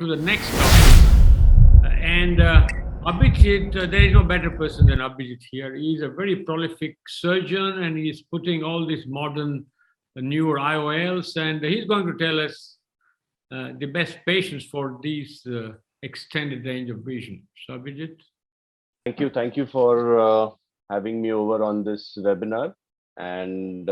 to the next topic. Abhijeet, there is no better person than Abhijeet here. He's a very prolific surgeon and he's putting all these modern, newer IOLs, and he's going to tell us the best patients for these extended range of vision. So, Abhijeet. Thank you for having me over on this webinar. And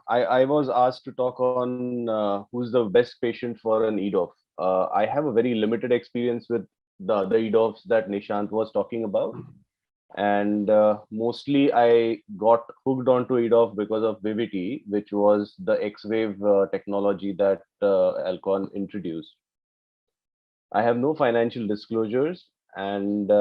I was asked to talk on who's the best patient for an EDOF. I have a very limited experience with the other EDOFs that Nishant was talking about. And mostly I got hooked onto EDOF because of Vivity, which was the X-wave technology that Alcon introduced. I have no financial disclosures, and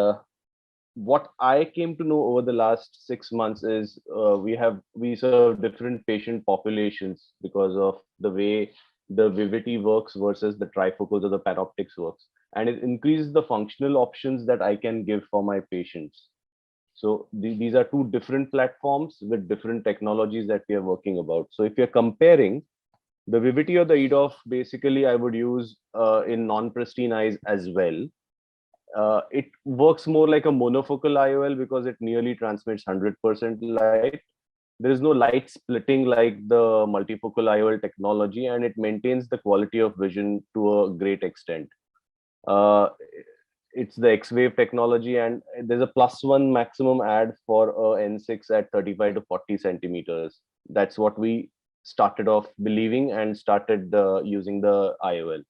what I came to know over the last 6 months is we serve different patient populations because of the way the Vivity works versus the trifocals or the panoptics works, and it increases the functional options that I can give for my patients. So these are two different platforms with different technologies that we are working about. So if you're comparing the Vivity or the EDOF, basically I would use in non-pristine eyes as well. It works more like a monofocal IOL because it nearly transmits 100% light. There is no light splitting like the multifocal IOL technology, and it maintains the quality of vision to a great extent. Uh, it's the X-wave technology, and there's a +1 maximum add for a N6 at 35 to 40 centimeters. That's what we started off believing and started using the IOL.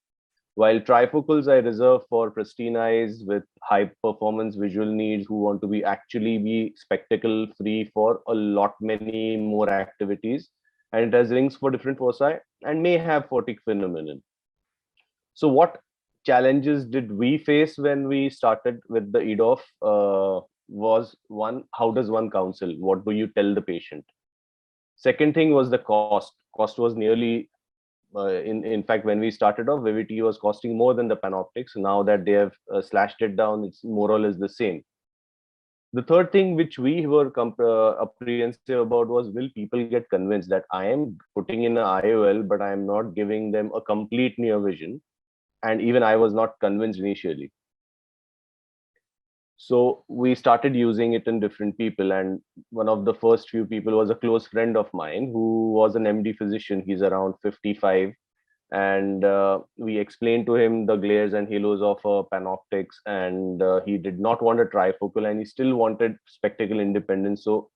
While trifocals I reserve for pristine eyes with high performance visual needs who want to be spectacle free for a lot many more activities, and it has rings for different foci and may have photic phenomenon. So what challenges did we face when we started with the EDOF? Was one, how does one counsel? What do you tell the patient? Second thing was the cost. Cost was nearly in fact, when we started off, Vivity was costing more than the Panoptics. Now that they have slashed it down, it's more or less the same. The third thing which we were apprehensive about was, will people get convinced that I am putting in an IOL, but I am not giving them a complete near vision? And even I was not convinced initially. So we started using it in different people, and one of the first few people was a close friend of mine who was an MD physician. He's around 55, and we explained to him the glares and halos of panoptics, and he did not want a trifocal, and he still wanted spectacle independence. So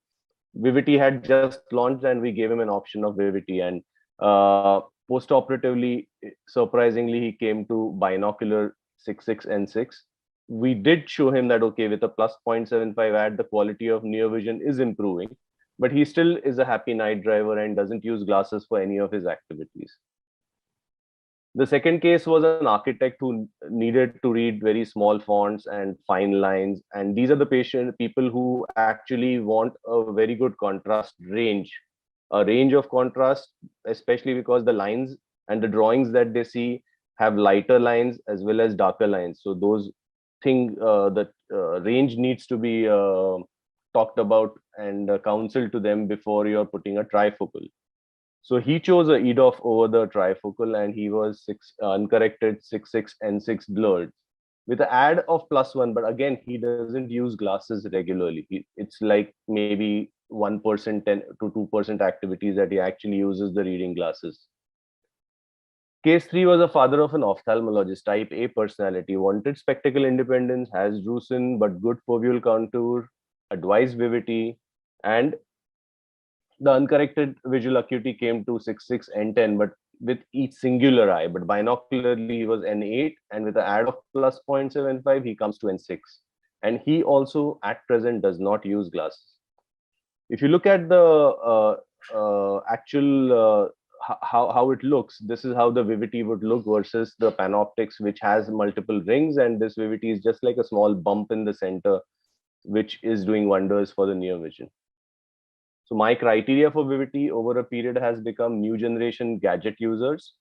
Vivity had just launched, and we gave him an option of Vivity, and post-operatively, surprisingly, he came to binocular 6.6 and 6. We did show him that, okay, with a +0.75 add, the quality of near vision is improving, but he still is a happy night driver and doesn't use glasses for any of his activities. The second case was an architect who needed to read very small fonts and fine lines. And these are the people who actually want a very good contrast range, a range of contrast, especially because the lines and the drawings that they see have lighter lines as well as darker lines. So those things, the range needs to be talked about and counseled to them before you're putting a trifocal. So he chose a EDOF over the trifocal, and he was uncorrected 6.6 and 6 blurred with an add of +1. But again, he doesn't use glasses regularly. It's like maybe 1%, 10 to 2% activities that he actually uses the reading glasses. Case 3 was a father of an ophthalmologist, type A personality, wanted spectacle independence, has drusen but good foveal contour, advised Vivity, and the uncorrected visual acuity came to 6.6 and 10, but with each singular eye. But binocularly, he was N8, and with an add of +0.75, he comes to N6. And he also, at present, does not use glasses. If you look at the actual how it looks, this is how the Vivity would look versus the Panoptics, which has multiple rings, and this Vivity is just like a small bump in the center, which is doing wonders for the near vision. So my criteria for Vivity over a period has become new generation gadget users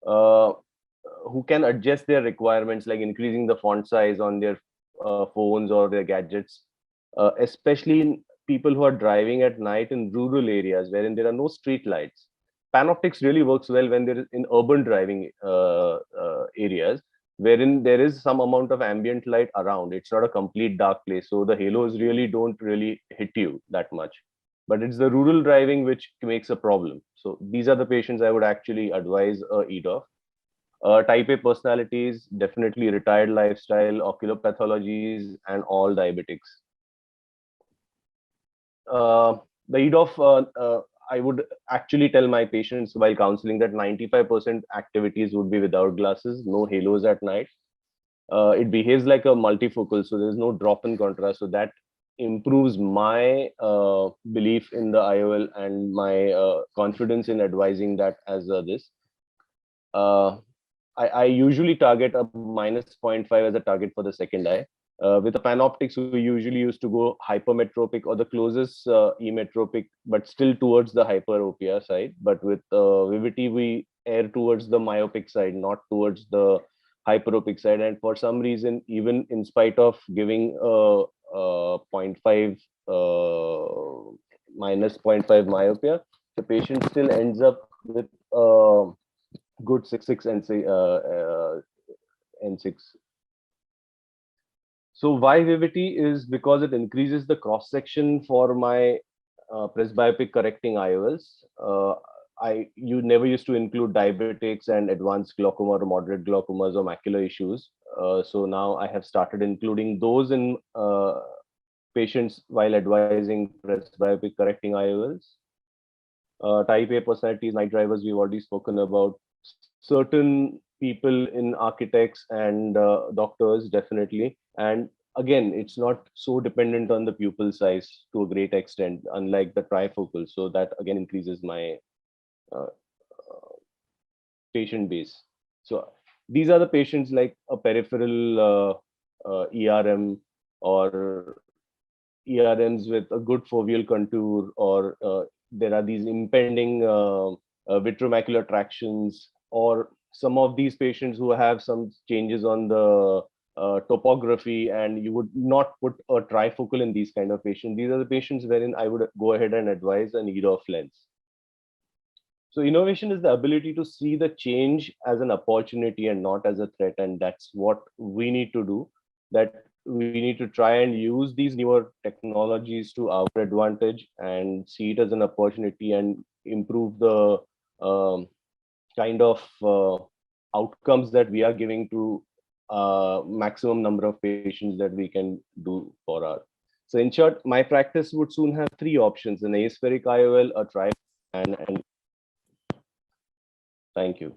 who can adjust their requirements, like increasing the font size on their phones or their gadgets, especially in people who are driving at night in rural areas wherein there are no street lights. Panoptics really works well when there is in urban driving areas wherein there is some amount of ambient light around. It's not a complete dark place, so the halos really don't really hit you that much. But it's the rural driving which makes a problem. So these are the patients I would actually advise EDOF. Type A personalities, definitely retired lifestyle, ocular pathologies, and all diabetics. The EDOF, I would actually tell my patients while counseling that 95% activities would be without glasses, no halos at night. It behaves like a multifocal, so there's no drop in contrast. So that improves my belief in the IOL and my confidence in advising that as this. I usually target a minus 0.5 as a target for the second eye. With the panoptics, we usually used to go hypermetropic or the closest emetropic, but still towards the hyperopia side. But with Vivity, we err towards the myopic side, not towards the hyperopic side. And for some reason, even in spite of giving zero point 0.5 minus 0.5 myopia, the patient still ends up with good 6 and N6. So why Vivity is because it increases the cross section for my presbyopic correcting IOLs. You never used to include diabetics and advanced glaucoma or moderate glaucomas or macular issues. So now I have started including those in patients while advising presbyopic correcting IOLs. Type A personalities, night drivers, we've already spoken about. Certain people in architects and doctors, definitely. And again, it's not so dependent on the pupil size to a great extent, unlike the trifocal. So that again increases my patient base. So these are the patients like a peripheral ERM or ERMs with a good foveal contour, or there are these impending vitreomacular tractions, or some of these patients who have some changes on the topography, and you would not put a trifocal in these kind of patients. These are the patients wherein I would go ahead and advise an EDOF lens. So innovation is the ability to see the change as an opportunity and not as a threat. And that's what we need to do, that we need to try and use these newer technologies to our advantage and see it as an opportunity and improve the kind of outcomes that we are giving to maximum number of patients that we can do for our. So in short, my practice would soon have 3 options: an aspheric IOL, a tri, and thank you.